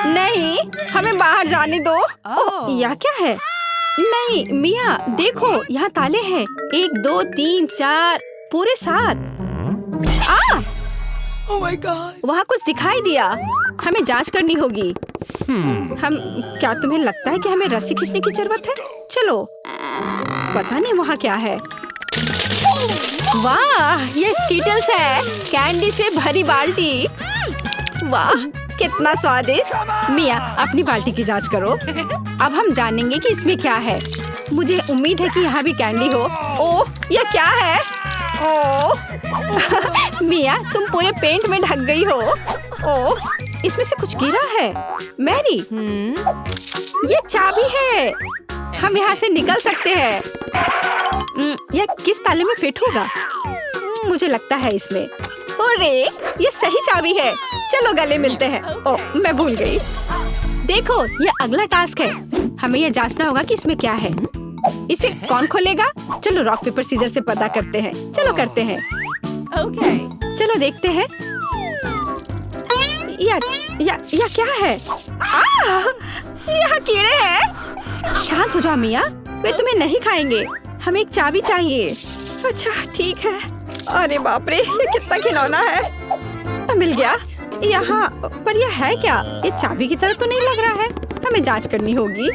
नहीं, हमें बाहर जाने दो। ओह, यह क्या है? नहीं मिया, देखो यहाँ ताले हैं। 1 2 3 4 पूरे 7। Oh my God! वहाँ कुछ दिखाई दिया। हमें जांच करनी होगी। क्या तुम्हें लगता है कि हमें रस्सी खींचने की जरूरत है? चलो, पता नहीं वहाँ क्या है। वाह, ये स्कीटल्स है, कैंडी से भरी बाल्टी। वाह, कितना स्वादिष्ट। मिया, अपनी बाल्टी की जांच करो। अब हम जानेंगे कि इसमें क्या है। मुझे उम्मीद है कि यहाँ भी कैंडी हो। ओह, यह क्या है? ओह मिया, तुम पूरे पेंट में ढक गई हो। ओह, इसमें से कुछ गिरा है। मैरी, ये चाबी है। हम यहाँ से निकल सकते हैं। यह किस ताले में फिट होगा? मुझे लगता है इसमें। अरे, ये सही चाबी है। चलो गले मिलते हैं। ओह, मैं भूल गई। देखो, ये अगला टास्क है। हमें यह जांचना होगा कि इसमें क्या है। इसे कौन खोलेगा? चलो रॉक पेपर सीजर से पता करते हैं। चलो करते हैं। Okay. चलो देखते हैं। या क्या है? यहाँ कीड़े हैं। शांत हो जाओ मिया, वे तुम्हें नहीं खाएंगे। हमें एक चाबी चाहिए। अच्छा ठीक है। अरे बाप रे, ये कितना खिलौना है। मिल गया। यहाँ पर यह है क्या? ये चाबी की तरह तो नहीं लग रहा है। हमें जांच करनी होगी।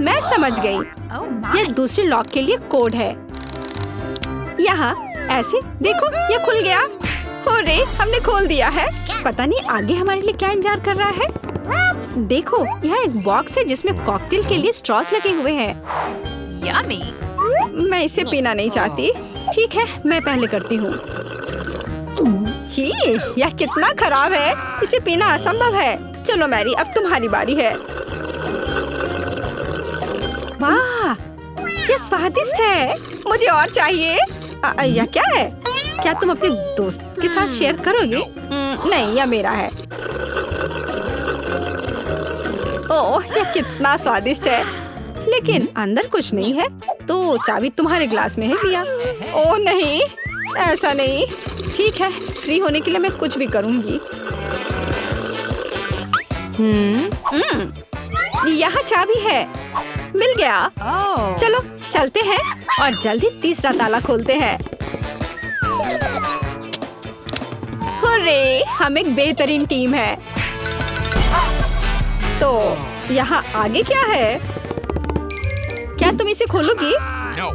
मैं समझ गई। Oh my! ये दूसरे लॉक के लिए कोड है। यहाँ ऐसे देखो, ये खुल गया। अरे, हमने खोल दिया है। पता नहीं आगे हमारे लिए क्या इंतजार कर रहा है। देखो, यहाँ एक बॉक्स है जिसमें कॉकटेल के लिए स्ट्रॉस लगे हुए हैं। Yummy! मैं इसे पीना नहीं चाहती। ठीक है, मैं पहले करती हूँ। छी, यह कितना खराब है। इसे पीना असंभव है। चलो मैरी, अब तुम्हारी बारी है। वाह, यह स्वादिष्ट है। मुझे और चाहिए। यह क्या है? क्या तुम अपने दोस्त के साथ शेयर करोगे? नहीं, यह मेरा है। ओह, यह कितना स्वादिष्ट है। लेकिन अंदर कुछ नहीं है। तो चाबी तुम्हारे ग्लास में है मिया। ओह नहीं, ऐसा नहीं। ठीक है, फ्री होने के लिए मैं कुछ भी करूंगी। यहाँ चाबी है। मिल गया। Oh! चलो चलते हैं और जल्दी तीसरा ताला खोलते हैं। हुर्रे, हम एक बेहतरीन टीम है। तो यहाँ आगे क्या है? क्या तुम इसे खोलोगी? No.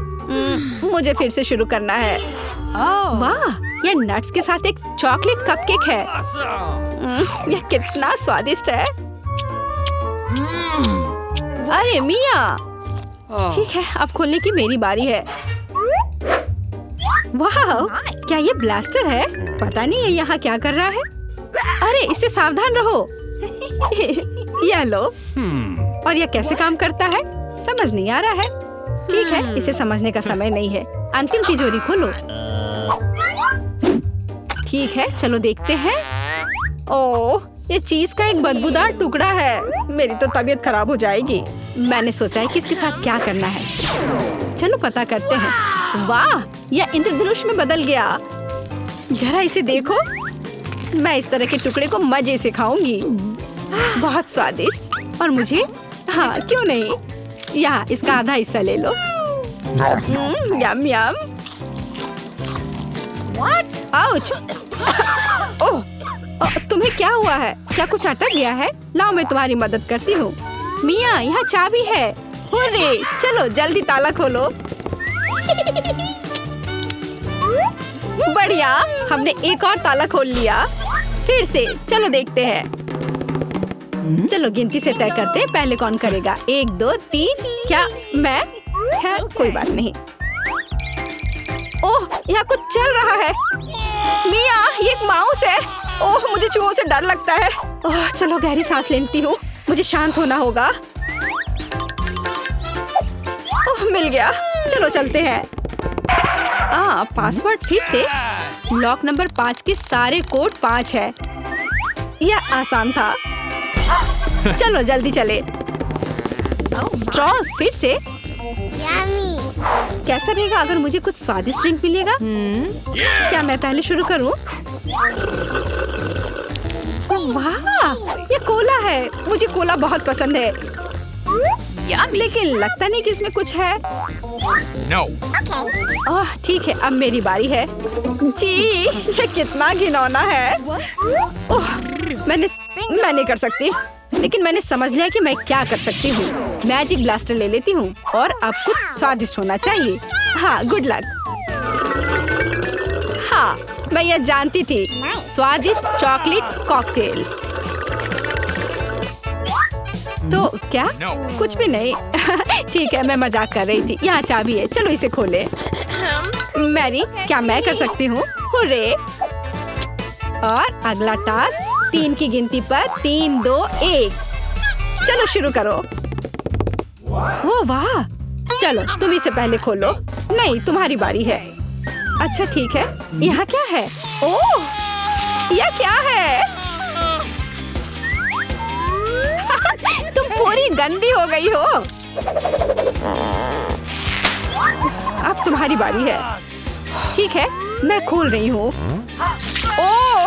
मुझे फिर से शुरू करना है। Oh! वाह, यह नट्स के साथ एक चॉकलेट कपकेक है। Awesome. यह कितना स्वादिष्ट है। अरे मिया, ठीक है, अब खोलने की मेरी बारी है। वाह, क्या ये ब्लास्टर है? पता नहीं ये यहाँ क्या कर रहा है। अरे, इससे सावधान रहो। यह लो। और यह कैसे काम करता है? समझ नहीं आ रहा है। ठीक है, इसे समझने का समय नहीं है। अंतिम तिजोरी खोलो। ठीक है, चलो देखते हैं। ओह, ये चीज का एक बदबूदार टुकड़ा है। मेरी तो तबीयत खराब हो जाएगी। मैंने सोचा है कि इसके साथ क्या करना है। चलो पता करते हैं। वाह, यह इंद्रधनुष में बदल गया। जरा इसे देखो। मैं इस तरह के टुकड़े को मजे से खाऊंगी। बहुत स्वादिष्ट। और मुझे, हाँ क्यों नहीं, यहाँ इसका आधा हिस्सा ले लो। यम यम। What? आउच। ओह, तुम्हें क्या हुआ है? क्या कुछ अटक गया है? लाओ, मैं तुम्हारी मदद करती हूँ। मिया, यहाँ चाबी है। हुर्रे, चलो जल्दी ताला खोलो। बढ़िया, हमने एक और ताला खोल लिया। फिर से, चलो देखते हैं। चलो गिनती से तय करते हैं, पहले कौन करेगा। 1 2 3। क्या मैं? खैर, कोई बात नहीं। ओह, यहाँ कुछ चल रहा है। मिया, ये एक माउस है। ओह, मुझे चूहों से डर लगता है। ओह, चलो गहरी सांस लेती हूँ। मुझे शांत होना होगा। ओह, मिल गया। चलो चलते हैं। पासवर्ड फिर से। लॉक नंबर 5 के सारे कोड 5 है। यह आसान था। चलो जल्दी चले। स्ट्रॉस फिर से। Yummy! कैसा रहेगा अगर मुझे कुछ स्वादिष्ट ड्रिंक मिलेगा? क्या मैं पहले शुरू करूं? वाह, ये कोला है। मुझे कोला बहुत पसंद है। Yummy. लेकिन लगता नहीं कि इसमें कुछ है। No. ओह ठीक है, अब मेरी बारी है। जी, ये कितना घिनौना है। ओह, मैं नहीं कर सकती। लेकिन मैंने समझ लिया कि मैं क्या कर सकती हूँ। मैजिक ब्लास्टर ले लेती हूँ और अब कुछ स्वादिष्ट होना चाहिए। हाँ, गुड लक। हाँ, मैं यह जानती थी। स्वादिष्ट चॉकलेट कॉकटेल। तो क्या? No. कुछ भी नहीं। ठीक है, मैं मजाक कर रही थी। यहाँ चाबी है, चलो इसे खोले। मैरी, क्या मैं कर सकती हूँ? हुर्रे! और अगला टास्क 3 की गिनती पर 3, 2, 1। चलो शुरू करो। ओ वाह! चलो तुम इसे पहले खोलो। नहीं, तुम्हारी बारी है। अच्छा ठीक है। यहाँ क्या है? ओह! यह क्या है? तुम पूरी गंदी हो गई हो। अब तुम्हारी बारी है। ठीक है, मैं खोल रही हूँ। ओह!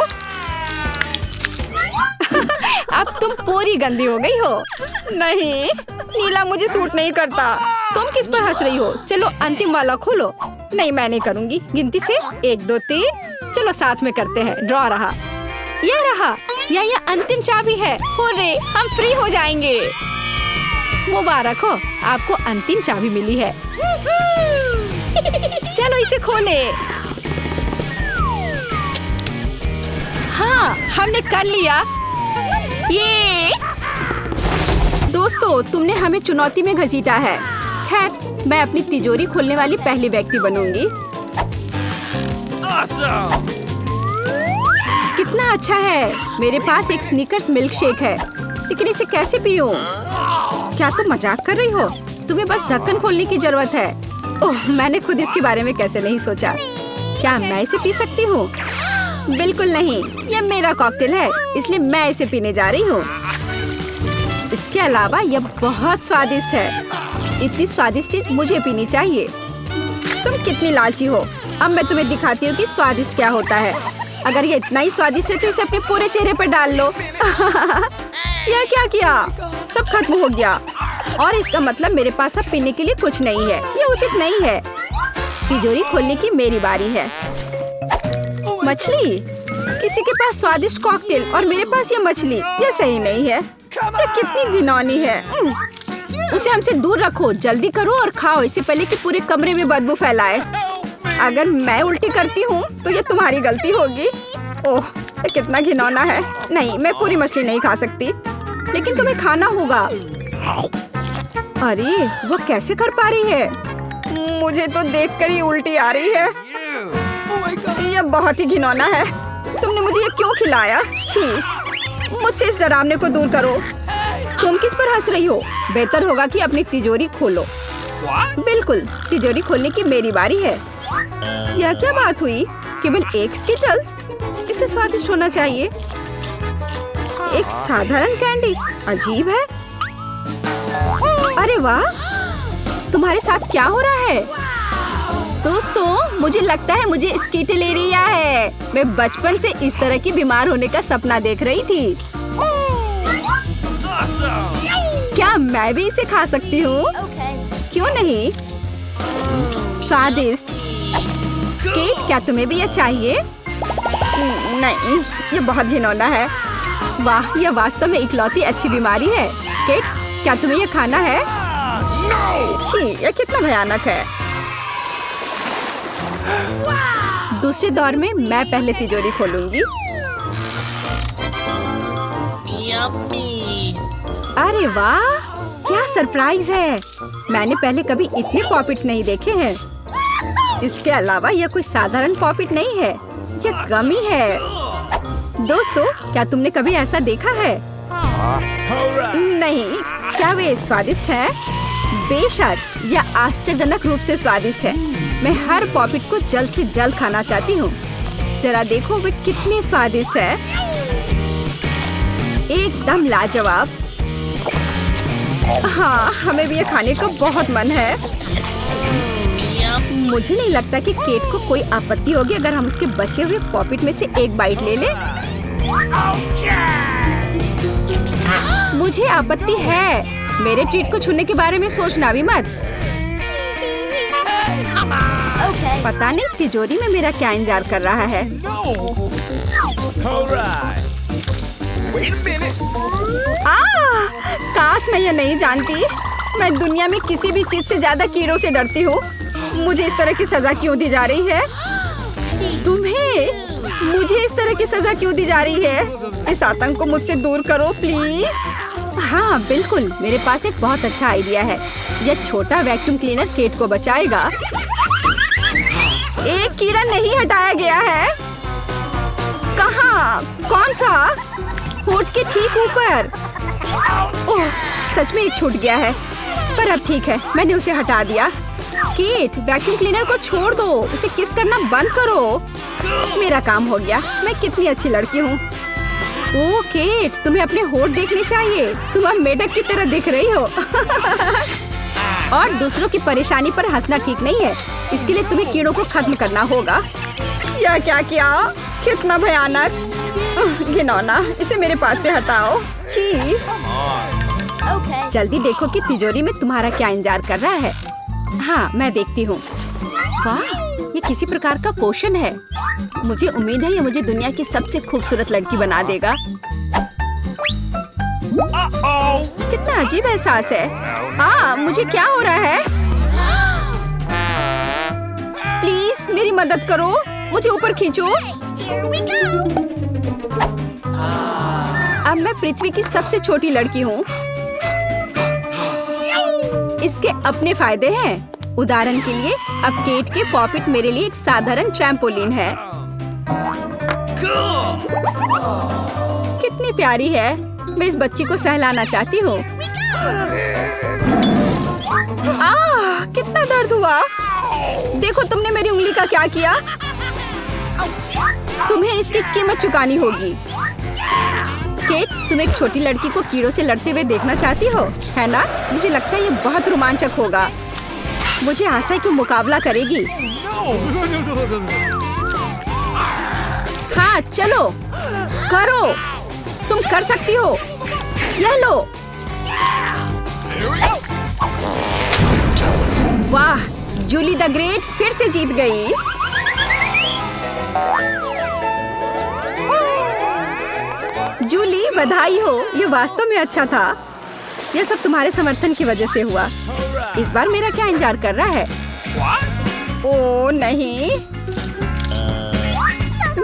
अब तुम पूरी गंदी हो गई हो। नहीं, नीला मुझे सूट नहीं करता। तुम किस पर हंस रही हो? चलो अंतिम वाला खोलो। नहीं, मैं नहीं करूँगी। गिनती से 1, 2, 3। चलो साथ में करते हैं। ड्रॉ रहा। यह रहा। यह अंतिम चाबी है। हुर्रे, हम फ्री हो जाएंगे। मुबारक हो, आपको अंतिम चाबी मिली है। चलो इसे खोले। हाँ, हमने कर लिया। ये दोस्तों, तुमने हमें चुनौती में घसीटा है। खैर, मैं अपनी तिजोरी खोलने वाली पहली व्यक्ति बनूंगी। Awesome. कितना अच्छा है। मेरे पास एक स्नीकर्स मिल्क शेक है, लेकिन इसे कैसे पीऊं? क्या तुम मजाक कर रही हो? तुम्हें बस ढक्कन खोलने की जरूरत है। ओह, मैंने खुद इसके बारे में कैसे नहीं सोचा। क्या मैं इसे पी सकती हूँ? बिल्कुल नहीं, यह मेरा कॉकटेल है, इसलिए मैं इसे पीने जा रही हूँ। इसके अलावा यह बहुत स्वादिष्ट है। इतनी स्वादिष्ट चीज मुझे पीनी चाहिए। तुम कितनी लालची हो। अब मैं तुम्हें दिखाती हूँ कि स्वादिष्ट क्या होता है। अगर ये इतना ही स्वादिष्ट है तो इसे अपने पूरे चेहरे पर डाल लो। यह क्या किया? सब खत्म हो गया। और इसका मतलब मेरे पास अब पीने के लिए कुछ नहीं है। ये उचित नहीं है। तिजोरी खोलने की मेरी बारी है। मछली? किसी के पास स्वादिष्ट कॉकटेल और मेरे पास ये मछली। ये सही नहीं है। ये कितनी घिनौनी है। उसे हमसे दूर रखो। जल्दी करो और खाओ, इससे पहले कि पूरे कमरे में बदबू फैलाए। अगर मैं उल्टी करती हूँ तो ये तुम्हारी गलती होगी। ओह, ये कितना घिनौना है। नहीं, मैं पूरी मछली नहीं खा सकती, लेकिन तुम्हें खाना होगा। अरे, वो कैसे कर पा रही है? मुझे तो देखकर ही उल्टी आ रही है। ये बहुत ही घिनौना है। तुमने मुझे ये क्यों खिलाया? छी! मुझसे इस डरावने को दूर करो। तुम किस पर हंस रही हो? बेहतर होगा कि अपनी तिजोरी खोलो। बिल्कुल, तिजोरी खोलने की मेरी बारी है। यह क्या बात हुई? केवल एक स्किटल्स? इसे स्वादिष्ट होना चाहिए। एक साधारण कैंडी? अजीब है। अरे वाह, तुम्हारे साथ क्या हो रहा है? दोस्तों, मुझे लगता है मुझे स्किटलेरिया है। मैं बचपन से इस तरह की बीमार होने का सपना देख रही थी। Awesome. क्या मैं भी इसे खा सकती हूँ? क्यों नहीं? स्वादिष्ट। केट, क्या तुम्हें भी यह चाहिए? नहीं, ये बहुत घिनौना है। वाह, यह वास्तव में इकलौती अच्छी बीमारी है। केट, क्या तुम्हें यह खाना है? छी, यह कितना भयानक है। दूसरे दौर में मैं पहले तिजोरी खोलूंगी। अरे वाह, क्या सरप्राइज है। मैंने पहले कभी इतने पॉपिट्स नहीं देखे हैं। इसके अलावा यह कोई साधारण पॉपिट नहीं है, यह गमी है। दोस्तों, क्या तुमने कभी ऐसा देखा है? नहीं, क्या वे स्वादिष्ट है? बेशक, यह आश्चर्यजनक रूप से स्वादिष्ट है। मैं हर पॉपिट को जल्द से जल्द खाना चाहती हूँ। जरा देखो वे कितने स्वादिष्ट है। एकदम लाजवाब। हाँ, हमें भी ये खाने का बहुत मन है। मुझे नहीं लगता कि केट को कोई आपत्ति होगी अगर हम उसके बचे हुए पॉकेट में से एक बाइट ले लें। मुझे आपत्ति है। मेरे ट्रीट को छूने के बारे में सोचना भी मत। पता नहीं तिजोरी में मेरा क्या इंतजार कर रहा है। काश मैं ये नहीं जानती। मैं दुनिया में किसी भी चीज से ज्यादा कीड़ों से डरती हूँ। मुझे इस तरह की सजा क्यों दी जा रही है? तुम्हें मुझे इस तरह की सजा क्यों दी जा रही है? इस आतंक को मुझसे दूर करो प्लीज। हाँ बिल्कुल, मेरे पास एक बहुत अच्छा आइडिया है। यह छोटा वैक्यूम क्लीनर केट को बचाएगा। एक कीड़ा नहीं हटाया गया है। कहाँ? कौन सा? होठ के ठीक ऊपर। ओह, सच में एक छूट गया है, पर अब ठीक है, मैंने उसे हटा दिया। केट, वैक्यूम क्लीनर को छोड़ दो, उसे किस करना बंद करो। मेरा काम हो गया। मैं कितनी अच्छी लड़की हूँ। ओह केट, तुम्हें अपने होठ देखने चाहिए। तुम अब मेढक की तरह दिख रही हो। और दूसरों की परेशानी पर हंसना ठीक नहीं है। इसके लिए तुम्हें कीड़ों को खत्म करना होगा। यह क्या किया? कितना भयानक, घिनौना। इसे मेरे पास से हटाओ। छी। जल्दी देखो कि तिजोरी में तुम्हारा क्या इंतजार कर रहा है। हाँ, मैं देखती हूँ। वाह, ये किसी प्रकार का पोषण है। मुझे उम्मीद है ये मुझे दुनिया की सबसे खूबसूरत लड़की बना देगा। कितना अजीब एहसास है। मुझे क्या हो रहा है? प्लीज मेरी मदद करो, मुझे ऊपर खींचो। अब मैं पृथ्वी की सबसे छोटी लड़की हूँ। इसके अपने फायदे हैं। उदाहरण के लिए, अब केट के पॉकेट मेरे लिए एक साधारण ट्रैम्पोलिन है। कितनी प्यारी है। मैं इस बच्ची को सहलाना चाहती हूँ। कितना दर्द हुआ। देखो तुमने मेरी उंगली का क्या किया। तुम्हें इसकी कीमत चुकानी होगी। केट, तुम एक छोटी लड़की को कीड़ों से लड़ते हुए देखना चाहती हो, है ना? मुझे लगता है ये बहुत रोमांचक होगा। मुझे आशा है कि मुकाबला करेगी। हाँ चलो, करो, तुम कर सकती हो। ले लो। वाह, जूली द ग्रेट फिर से जीत गई। जूली, बधाई हो। ये वास्तव में अच्छा था। यह सब तुम्हारे समर्थन की वजह से हुआ। इस बार मेरा क्या इंतजार कर रहा है? ओह नहीं,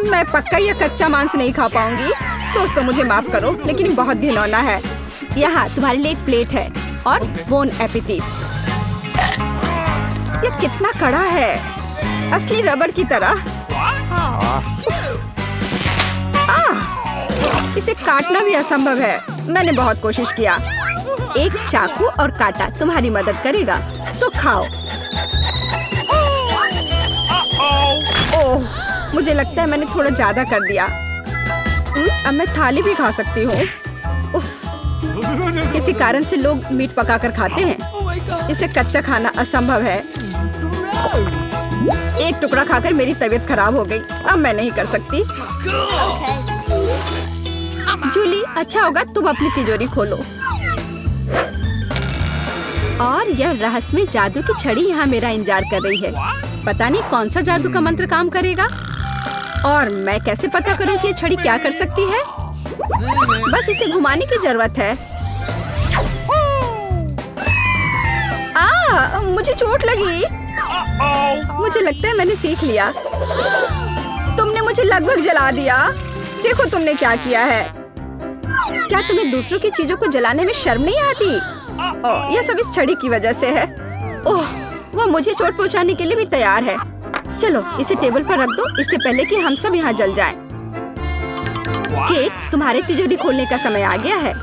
मैं पक्का यह कच्चा मांस नहीं खा पाऊंगी। दोस्तों मुझे माफ करो, लेकिन बहुत घिनौना है। यहाँ तुम्हारे लिए एक प्लेट है और बोन एपेटीट। यह कितना कड़ा है, असली रबर की तरह। इसे काटना भी असंभव है। मैंने बहुत कोशिश किया। एक चाकू और कांटा तुम्हारी मदद करेगा, तो खाओ। ओह, मुझे लगता है मैंने थोड़ा ज्यादा कर दिया। अब मैं थाली भी खा सकती हूँ। किसी कारण से लोग मीट पकाकर खाते हैं। इसे कच्चा खाना असंभव है। एक टुकड़ा खाकर मेरी तबीयत खराब हो गई। अब मैं नहीं कर सकती। जूली, अच्छा होगा तुम अपनी तिजोरी खोलो। और यह रहस्यमय जादू की छड़ी यहाँ मेरा इंतजार कर रही है। पता नहीं कौन सा जादू का मंत्र काम करेगा। और मैं कैसे पता करूँ कि ये छड़ी क्या कर सकती है? बस इसे घुमाने की जरूरत है। मुझे चोट लगी। मुझे लगता है मैंने सीख लिया। तुमने मुझे लगभग जला दिया। देखो तुमने क्या किया है। क्या तुम्हें दूसरों की चीजों को जलाने में शर्म नहीं आती? यह सब इस छड़ी की वजह से है। ओह, वो मुझे चोट पहुंचाने के लिए भी तैयार है। चलो इसे टेबल पर रख दो, इससे पहले कि हम सब यहाँ जल जाएं। केट, तुम्हारे तिजोरी खोलने का समय आ गया है।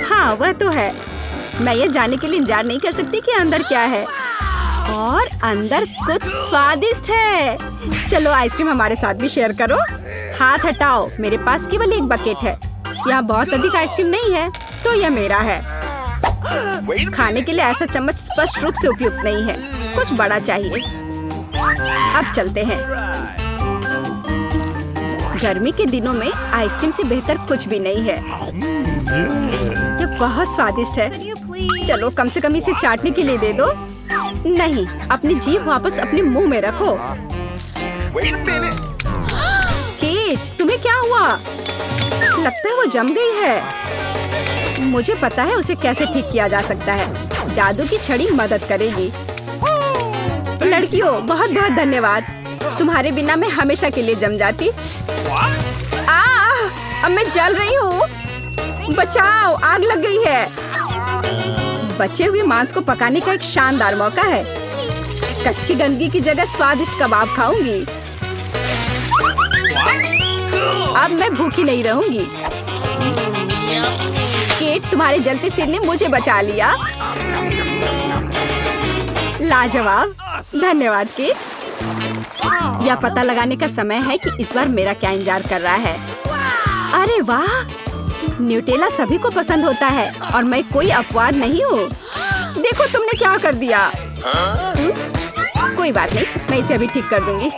हाँ वह तो है। मैं ये जानने के लिए इंतजार नहीं कर सकती कि अंदर क्या है। और अंदर कुछ स्वादिष्ट है। चलो आइसक्रीम हमारे साथ भी शेयर करो। हाथ हटाओ, मेरे पास केवल एक बकेट है। यहाँ बहुत अधिक आइसक्रीम नहीं है, तो यह मेरा है। खाने के लिए ऐसा चम्मच स्पष्ट रूप से उपयुक्त नहीं है। कुछ बड़ा चाहिए। अब चलते हैं। गर्मी के दिनों में आइसक्रीम से बेहतर कुछ भी नहीं है। ये बहुत स्वादिष्ट है। चलो कम से कम इसे चाटने के लिए दे दो। नहीं, अपनी जीभ वापस अपने मुंह में रखो। केट, तुम्हें क्या हुआ? लगता है वो जम गई है। मुझे पता है उसे कैसे ठीक किया जा सकता है। जादू की छड़ी मदद करेगी। लड़कियों, बहुत बहुत धन्यवाद। तुम्हारे बिना मैं हमेशा के लिए जम जाती। अब मैं जल रही हूँ। बचाओ, आग लग गई है। बचे हुए मांस को पकाने का एक शानदार मौका है। कच्ची गंदगी की जगह स्वादिष्ट कबाब खाऊंगी। अब मैं भूखी नहीं रहूंगी। केट, तुम्हारे जलते सिर ने मुझे बचा लिया। लाजवाब, धन्यवाद केट। यह पता लगाने का समय है कि इस बार मेरा क्या इंतजार कर रहा है। अरे वाह, न्यूटेला सभी को पसंद होता है और मैं कोई अपवाद नहीं हूँ। देखो तुमने क्या कर दिया। कोई बात नहीं, मैं इसे अभी ठीक कर दूंगी।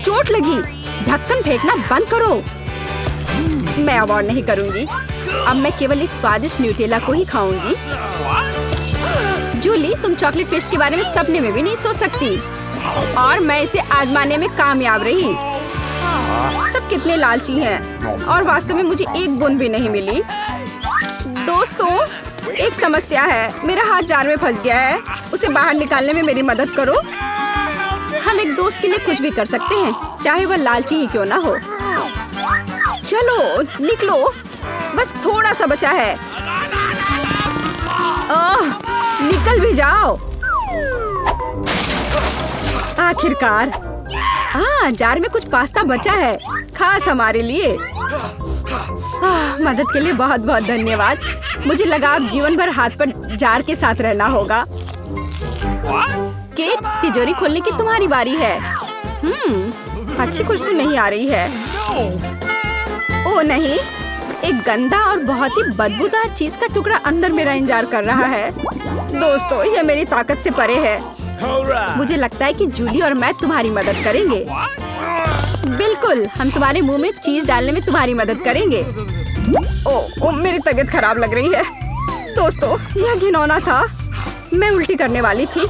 चोट लगी। ढक्कन फेंकना बंद करो। मैं अब और नहीं करूंगी। अब मैं केवल इस स्वादिष्ट न्यूटेला को ही खाऊंगी। जूली, तुम चॉकलेट पेस्ट के बारे में सपने में भी नहीं सोच सकती। और मैं इसे आजमाने में कामयाब रही। सब कितने लालची हैं और वास्तव में मुझे एक बूंद भी नहीं मिली। दोस्तों, एक समस्या है। मेरा हाथ जार में फंस गया है। उसे बाहर निकालने में मेरी मदद करो। हम एक दोस्त के लिए कुछ भी कर सकते हैं, चाहे वह लालची ही क्यों ना हो। चलो निकलो, बस थोड़ा सा बचा है। निकल भी जाओ। आखिरकार। जार में कुछ पास्ता बचा है, खास हमारे लिए। मदद के लिए बहुत बहुत धन्यवाद। मुझे लगा अब जीवन भर हाथ पर जार के साथ रहना होगा। केट, तिजोरी खोलने की तुम्हारी बारी है। अच्छी खुशबू नहीं आ रही है। ओ नहीं, एक गंदा और बहुत ही बदबूदार चीज का टुकड़ा अंदर मेरा इंतजार कर रहा है। दोस्तों, यह मेरी ताकत से परे है। मुझे लगता है कि जूली और मैं तुम्हारी मदद करेंगे। बिल्कुल, हम तुम्हारे मुंह में चीज डालने में तुम्हारी मदद करेंगे। ओ, मेरी तबीयत खराब लग रही है। दोस्तों, यह घिनौना था। मैं उल्टी करने वाली थी।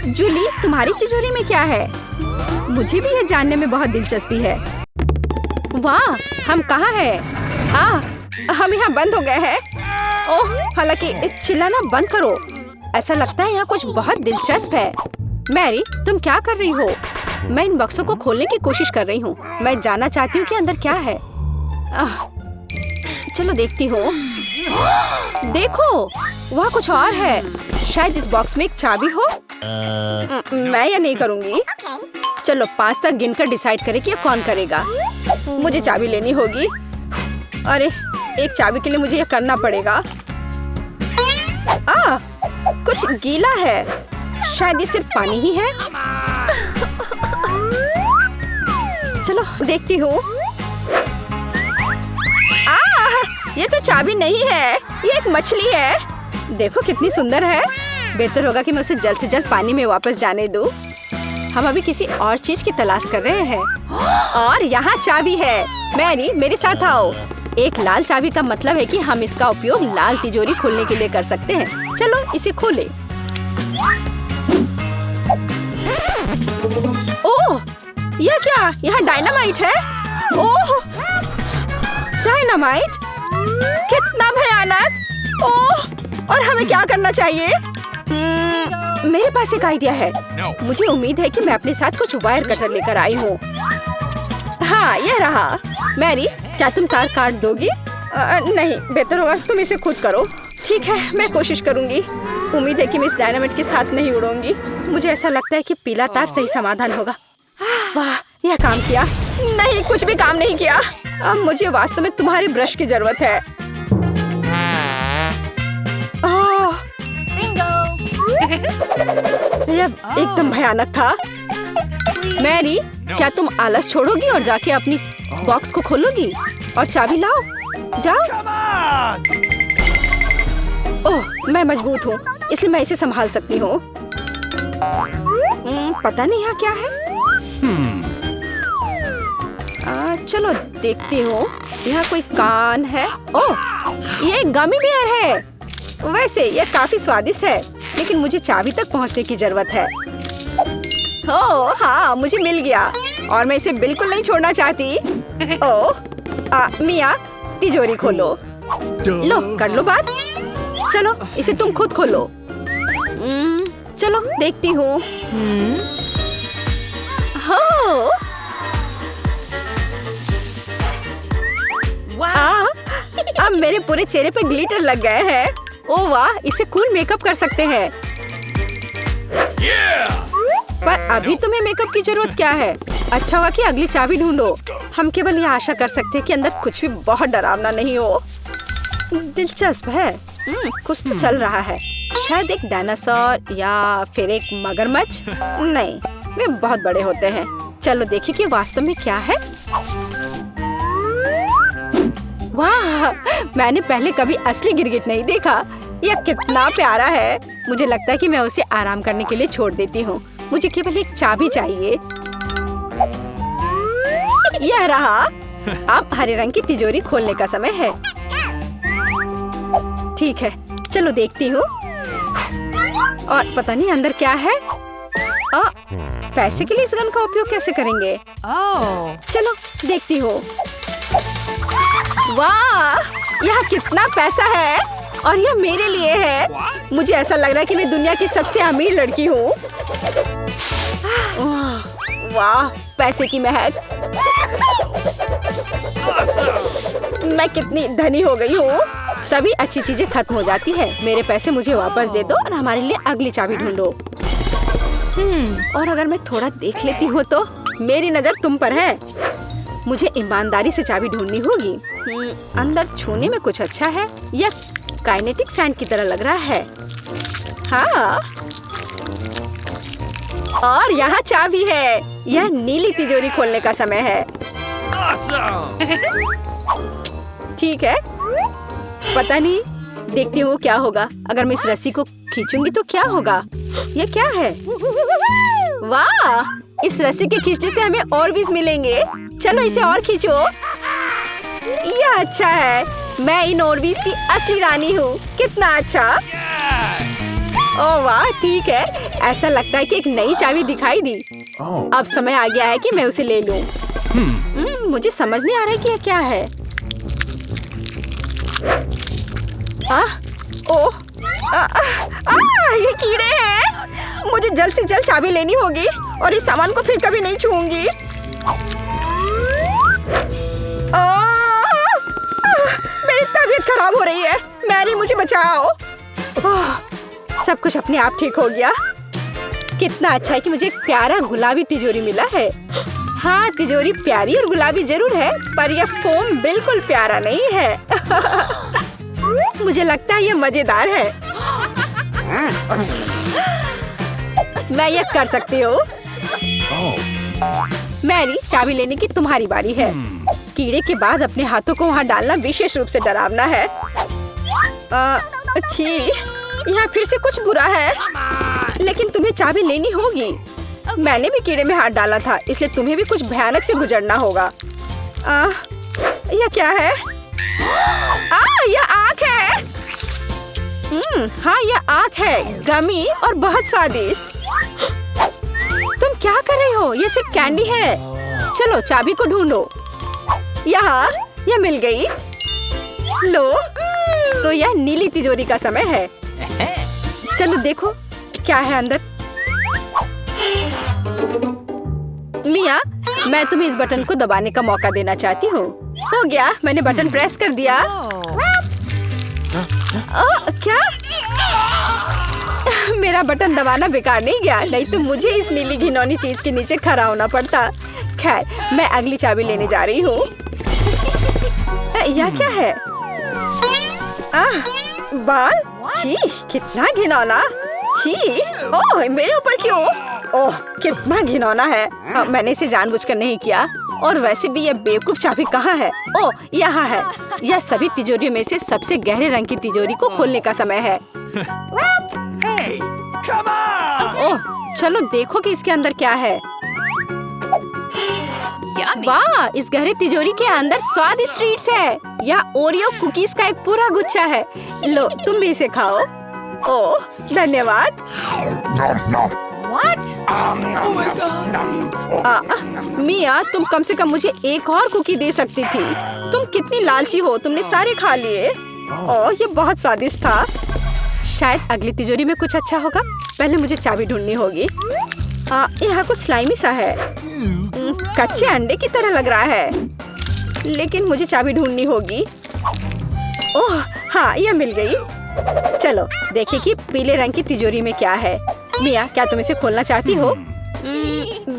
जूली, तुम्हारी तिजोरी में क्या है? मुझे भी यह जानने में बहुत दिलचस्पी है। वाह, हम कहाँ हैं? हम यहाँ बंद हो गए हैं। ओह, हालांकि इस चिल्लाना बंद करो। ऐसा लगता है यहाँ कुछ बहुत दिलचस्प है। मैरी, तुम क्या कर रही हो? मैं इन बक्सों को खोलने की कोशिश कर रही हूँ। मैं जानना चाहती हूँ कि अंदर क्या है। चलो देखती हूँ। देखो, वहाँ कुछ और है। शायद इस बॉक्स में एक चाबी हो। मैं यह नहीं करूँगी। चलो 5 तक गिनकर डिसाइड करें कि ये कौन करेगा। मुझे चाबी लेनी होगी। अरे, एक चाबी के लिए मुझे यह करना पड़ेगा। कुछ गीला है। शायद ये सिर्फ पानी ही है। चलो देखती हूँ। ये तो चाबी नहीं है, ये एक मछली है। देखो कितनी सुंदर है। बेहतर होगा कि मैं उसे जल्द से जल्द पानी में वापस जाने दूं। हम अभी किसी और चीज की तलाश कर रहे हैं। और यहाँ चाबी है। मैरी, मेरे साथ आओ। एक लाल चाबी का मतलब है कि हम इसका उपयोग लाल तिजोरी खोलने के लिए कर सकते हैं। चलो इसे खोलें। ओह, यह क्या? यहाँ डायनामाइट है। ओह, डायनामाइट, कितना भयानक। ओह, और हमें क्या करना चाहिए? मेरे पास एक आइडिया है। मुझे उम्मीद है कि मैं अपने साथ कुछ वायर कटर लेकर आई हूँ। हाँ, यह रहा। मैरी, क्या तुम तार काट दोगी? नहीं, बेहतर होगा तुम इसे खुद करो। ठीक है, मैं कोशिश करूंगी। उम्मीद है कि मैं इस डायनामाइट के साथ नहीं उड़ूंगी। मुझे ऐसा लगता है कि पीला तार सही समाधान होगा। वाह, यह काम किया। नहीं, कुछ भी काम नहीं किया। अब मुझे वास्तव में तुम्हारे ब्रश की जरूरत है। यह एकदम भयानक था। मैरी, क्या तुम आलस छोड़ोगी और जाके अपनी बॉक्स को खोलोगी? और चाबी लाओ, जाओ। ओह, मैं मजबूत हूँ, इसलिए मैं इसे संभाल सकती हूँ। पता नहीं यहाँ क्या है। चलो देखती हूँ। यहाँ कोई कान है। ओह, ये गमी बेयर है। वैसे ये काफी स्वादिष्ट है, लेकिन मुझे चाबी तक पहुँचने की जरूरत है। ओह हाँ, मुझे मिल गया और मैं इसे बिल्कुल नहीं छोड़ना चाहती। ओह मिया, तिजोरी खोलो। लो, कर लो बात। चलो इसे तुम खुद खोलो। चलो देखती हूँ। हो अब मेरे पूरे चेहरे पे ग्लिटर लग गए हैं। ओह वाह, इसे कूल मेकअप कर सकते हैं। पर अभी तुम्हें मेकअप की जरूरत क्या है? अच्छा हुआ कि अगली चाबी ढूंढो। हम केवल ये आशा कर सकते हैं कि अंदर कुछ भी बहुत डरावना नहीं हो। दिलचस्प है। कुछ तो चल रहा है। शायद एक डायनासोर या फिर एक मगरमच्छ। नहीं, वे बहुत बड़े होते हैं। चलो देखिए कि वास्तव में क्या है। वाह, मैंने पहले कभी असली गिरगिट नहीं देखा। यह कितना प्यारा है। मुझे लगता है कि मैं उसे आराम करने के लिए छोड़ देती हूँ। मुझे केवल एक चाबी चाहिए। यह रहा। अब हरे रंग की तिजोरी खोलने का समय है। ठीक है, चलो देखती हूँ। और पता नहीं अंदर क्या है। पैसे के लिए इस गन का उपयोग कैसे करेंगे? चलो देखती हूँ। वाह, यहाँ कितना पैसा है और यह मेरे लिए है। मुझे ऐसा लग रहा है कि मैं दुनिया की सबसे अमीर लड़की हूँ। वाह, पैसे की महक। मैं कितनी धनी हो गई हूँ। सभी अच्छी चीजें खत्म हो जाती है। मेरे पैसे मुझे वापस दे दो और हमारे लिए अगली चाबी ढूंढो। और अगर मैं थोड़ा देख लेती हूँ तो मेरी नजर तुम पर है। मुझे ईमानदारी से चाबी ढूंढनी होगी। अंदर छूने में कुछ अच्छा है। यह काइनेटिक सैंड की तरह लग रहा है। हाँ, और यहाँ चाबी है। यह नीली तिजोरी खोलने का समय है। ठीक है, पता नहीं, देखती हूँ क्या होगा। अगर मैं इस रस्सी को खींचूंगी तो क्या होगा? यह क्या है? वाह, इस रस्सी के खींचने से हमें और भी मिलेंगे। चलो इसे और खींचो। यह अच्छा है। मैं इन ऑर्बिस की असली रानी हूँ। कितना अच्छा। ओह वाह, ठीक है। ऐसा लगता है कि एक नई चाबी दिखाई दी। अब समय आ गया है कि मैं उसे ले लूं। मुझे समझ नहीं आ रहा है कि यह क्या है। ये कीड़े हैं। मुझे जल्द से जल्द चाबी लेनी होगी और इस सामान को फिर कभी नहीं छूऊंगी। मेरी तबीयत खराब हो रही है। मैरी, मुझे बचाओ। सब कुछ अपने आप ठीक हो गया। कितना अच्छा है कि मुझे एक प्यारा गुलाबी तिजोरी मिला है। हाँ, तिजोरी प्यारी और गुलाबी जरूर है, पर यह फोम बिल्कुल प्यारा नहीं है। मुझे लगता है यह मजेदार है। मैं यह कर सकती हूँ। मैरी, चाबी लेने की तुम्हारी बारी है। कीड़े के बाद अपने हाथों को वहाँ डालना विशेष रूप से डरावना है। अच्छी, यहाँ फिर से कुछ बुरा है, लेकिन तुम्हें चाबी लेनी होगी। मैंने भी कीड़े में हाथ डाला था, इसलिए तुम्हें भी कुछ भयानक से गुजरना होगा। यह क्या है? यह आँख है। हाँ, यह आँख है, गमी और बहुत स्वादिष्ट। तुम क्या कर रहे हो? यह सिर्फ कैंडी है। चलो चाबी को ढूंढो। यहाँ, यह मिल गई। लो, तो यह नीली तिजोरी का समय है। चलो देखो क्या है अंदर। मिया, मैं तुम्हें इस बटन को दबाने का मौका देना चाहती हूँ। हो गया, मैंने बटन प्रेस कर दिया। क्या? मेरा बटन दबाना बेकार नहीं गया, नहीं तो मुझे इस नीली घिनौनी चीज के नीचे खड़ा होना पड़ता। खैर, मैं अगली चाबी लेने जा रही हूँ। यह क्या है? बाल? छी, कितना घिनौना। छी, ओह, मेरे ऊपर क्यों? ओह, कितना घिनौना है। मैंने इसे जानबूझकर नहीं किया। और वैसे भी यह बेवकूफ चाबी कहाँ है? ओह, यहाँ है। यह सभी तिजोरियों में से सबसे गहरे रंग की तिजोरी को खोलने का समय है। ओह, चलो देखो कि इसके अंदर क्या है। Yummy. वाह, इस गहरी तिजोरी के अंदर स्वादिष्ट ट्रीट्स है। यह ओरियो कुकीज का एक पूरा गुच्छा है। लो, तुम भी इसे खाओ। ओह, धन्यवाद। What? मिया, तुम कम से कम मुझे एक और कुकी दे सकती थी। तुम कितनी लालची हो, तुमने सारे खा लिए। ओह, ये बहुत स्वादिष्ट था। शायद अगली तिजोरी में कुछ अच्छा होगा। पहले मुझे चाबी ढूंढनी होगी। यहाँ कुछ स्लाइमी सा है। कच्चे अंडे की तरह लग रहा है, लेकिन मुझे चाबी ढूंढनी होगी। ओह हाँ, यह मिल गई। चलो देखिए कि पीले रंग की तिजोरी में क्या है। मिया, क्या तुम इसे खोलना चाहती हो?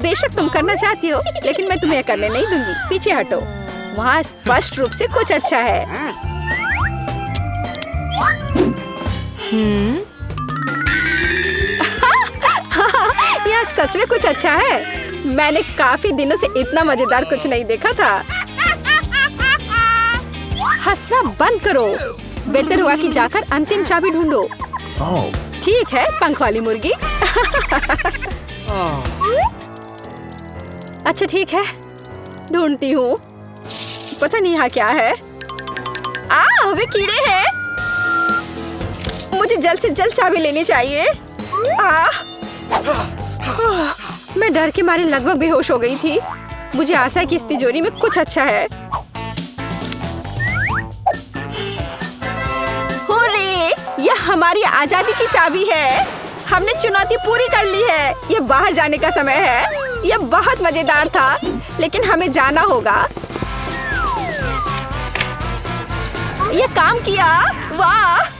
बेशक तुम करना चाहती हो, लेकिन मैं तुम्हें करने नहीं दूंगी। पीछे हटो। वहाँ स्पष्ट रूप से कुछ अच्छा है। यह सच में कुछ अच्छा है। मैंने काफी दिनों से इतना मजेदार कुछ नहीं देखा था। हंसना बंद करो। बेहतर हुआ कि जाकर अंतिम चाबी ढूंढो। ठीक है, पंख वाली मुर्गी। अच्छा ठीक है, ढूंढती हूँ। पता नहीं यहाँ क्या है। वे कीड़े हैं। मुझे जल्द से जल्द चाबी लेनी चाहिए। मैं डर के मारे लगभग बेहोश हो गई थी। मुझे आशा है कि इस तिजोरी में कुछ अच्छा है। हुर्रे! यह हमारी आजादी की चाबी है। हमने चुनौती पूरी कर ली है। यह बाहर जाने का समय है। यह बहुत मजेदार था, लेकिन हमें जाना होगा। यह काम किया। वाह!